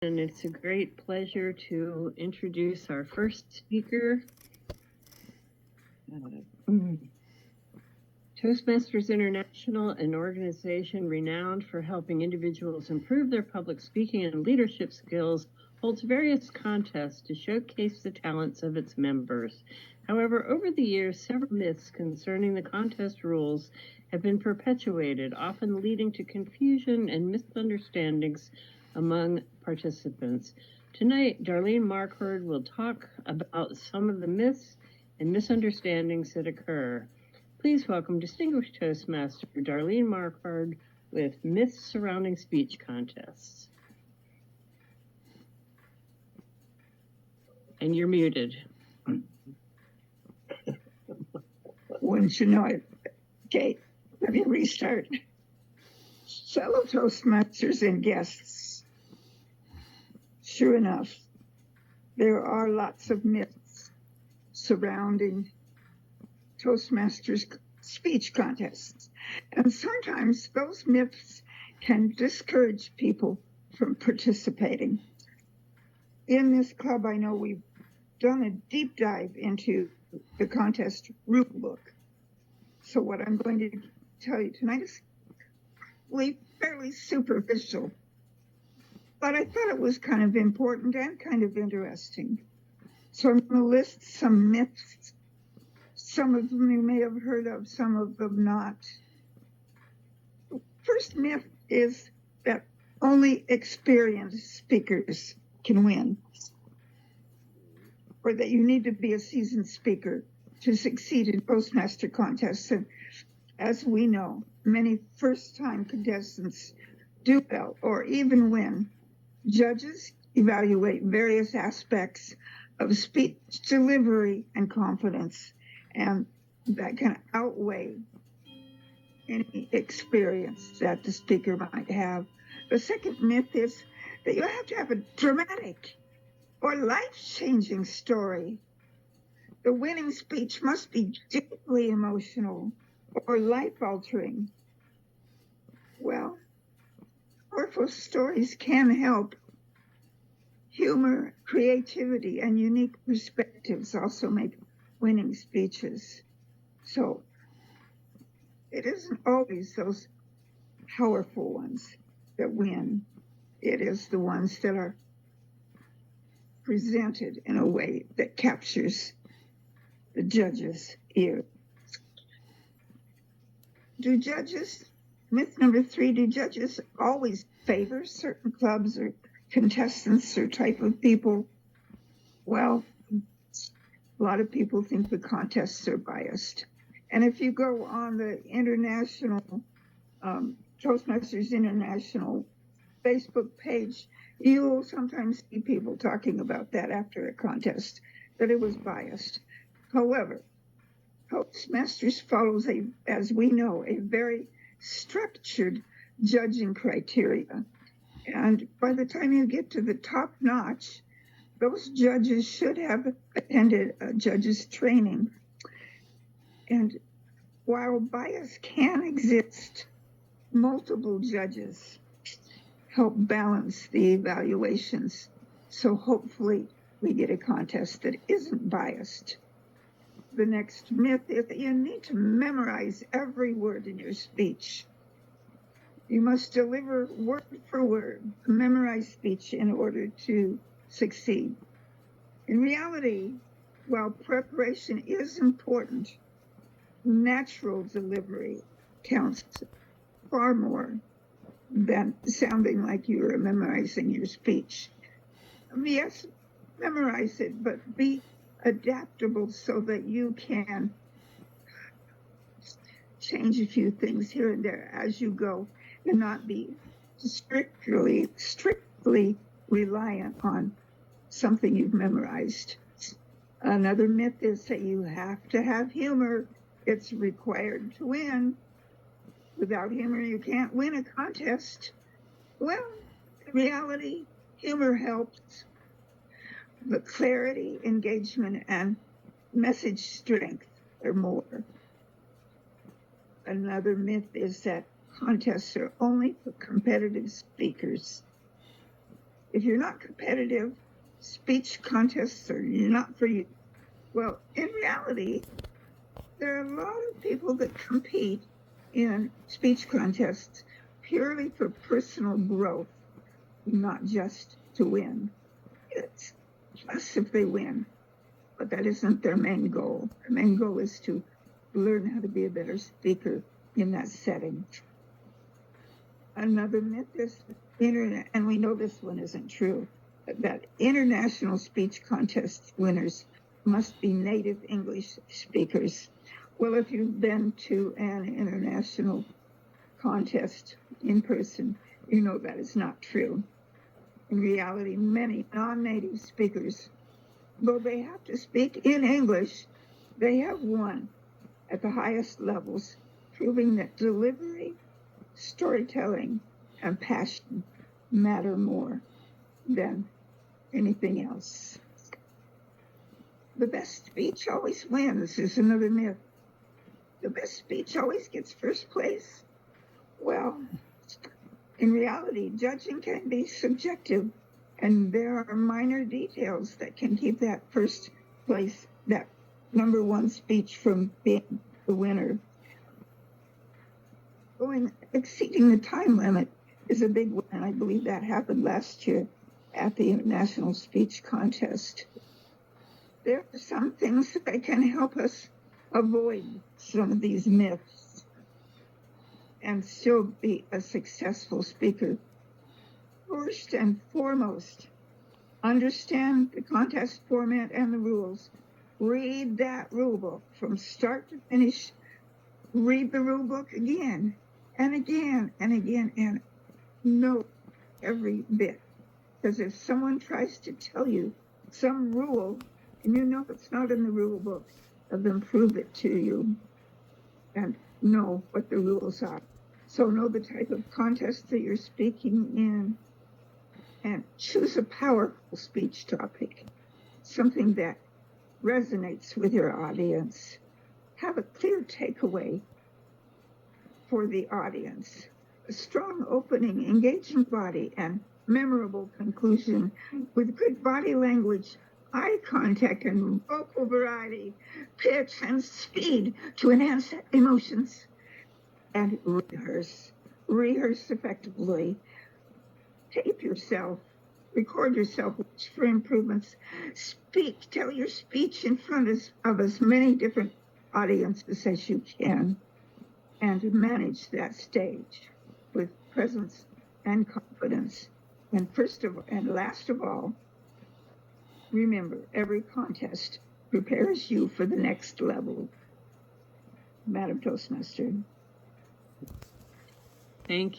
And it's a great pleasure to introduce our first speaker. Toastmasters International, an organization renowned for helping individuals improve their public speaking and leadership skills, holds various contests to showcase the talents of its members. However, over the years, several myths concerning the contest rules have been perpetuated, often leading to confusion and misunderstandings among participants. Tonight, Darlene Marquardt will talk about some of the myths and misunderstandings that occur. Please welcome distinguished Toastmaster Darlene Marquardt with Myths Surrounding Speech Contests. And you're muted. Wouldn't you know it? Okay, let me restart. Fellow Toastmasters and guests, sure enough, there are lots of myths surrounding Toastmasters speech contests. And sometimes those myths can discourage people from participating. In this club, I know we've done a deep dive into the contest rule book. So what I'm going to tell you tonight is fairly superficial, but I thought it was kind of important and kind of interesting. So I'm going to list some myths. Some of them you may have heard of, some of them not. The first myth is that only experienced speakers can win, or that you need to be a seasoned speaker to succeed in Toastmaster contests. And as we know, many first-time contestants do well or even win. Judges evaluate various aspects of speech delivery and confidence, and that can outweigh any experience that the speaker might have. The second myth is that you have to have a dramatic or life-changing story. The winning speech must be deeply emotional or life-altering. Well, powerful stories can help. Humor, creativity, and unique perspectives also make winning speeches. So it isn't always those powerful ones that win. It is the ones that are presented in a way that captures the judge's ear. Myth number 3, do judges always favor certain clubs or contestants or type of people? Well, a lot of people think the contests are biased. And if you go on the international, Toastmasters International Facebook page, you'll sometimes see people talking about that after a contest, that it was biased. However, Toastmasters follows, as we know, a very structured judging criteria. And by the time you get to the top notch, those judges should have attended a judge's training. And while bias can exist, multiple judges help balance the evaluations. So hopefully we get a contest that isn't biased. The next myth is that you need to memorize every word in your speech. You must deliver word for word, memorize speech in order to succeed. In reality, while preparation is important, natural delivery counts far more than sounding like you are memorizing your speech. Yes, memorize it, but be adaptable so that you can change a few things here and there as you go and not be strictly reliant on something you've memorized. Another myth is that you have to have humor. It's required to win. Without humor, you can't win a contest. Well, in reality, humor helps. But clarity, engagement, and message strength are more. Another myth is that contests are only for competitive speakers. If you're not competitive, speech contests are not for you. Well, in reality, there are a lot of people that compete in speech contests purely for personal growth, not just to win. It's plus if they win, but that isn't their main goal. Their main goal is to learn how to be a better speaker in that setting. Another myth is internet, and we know this one isn't true, that international speech contest winners must be native English speakers. Well, if you've been to an international contest in person, you know that is not true. In reality, many non-native speakers, though they have to speak in English, they have won at the highest levels, proving that delivery, storytelling, and passion matter more than anything else. The best speech always wins is another myth. The best speech always gets first place. Well, in reality, judging can be subjective, and there are minor details that can keep that first place, that number one speech, from being the winner. Exceeding the time limit is a big one, and I believe that happened last year at the International Speech Contest. There are some things that can help us avoid some of these myths and still be a successful speaker. First and foremost, understand the contest format and the rules. Read that rule book from start to finish. Read the rule book again and again and again, and know every bit. Because if someone tries to tell you some rule and you know it's not in the rule book, have them prove it to you and know what the rules are. So know the type of contest that you're speaking in, and choose a powerful speech topic, something that resonates with your audience. Have a clear takeaway for the audience, a strong opening, engaging body, and memorable conclusion with good body language, eye contact, and vocal variety, pitch, and speed to enhance emotions. And rehearse effectively. Tape yourself, record yourself, watch for improvements, tell your speech in front of as many different audiences as you can, and manage that stage with presence and confidence. And last of all, remember, every contest prepares you for the next level. Madam Toastmaster. Thank you.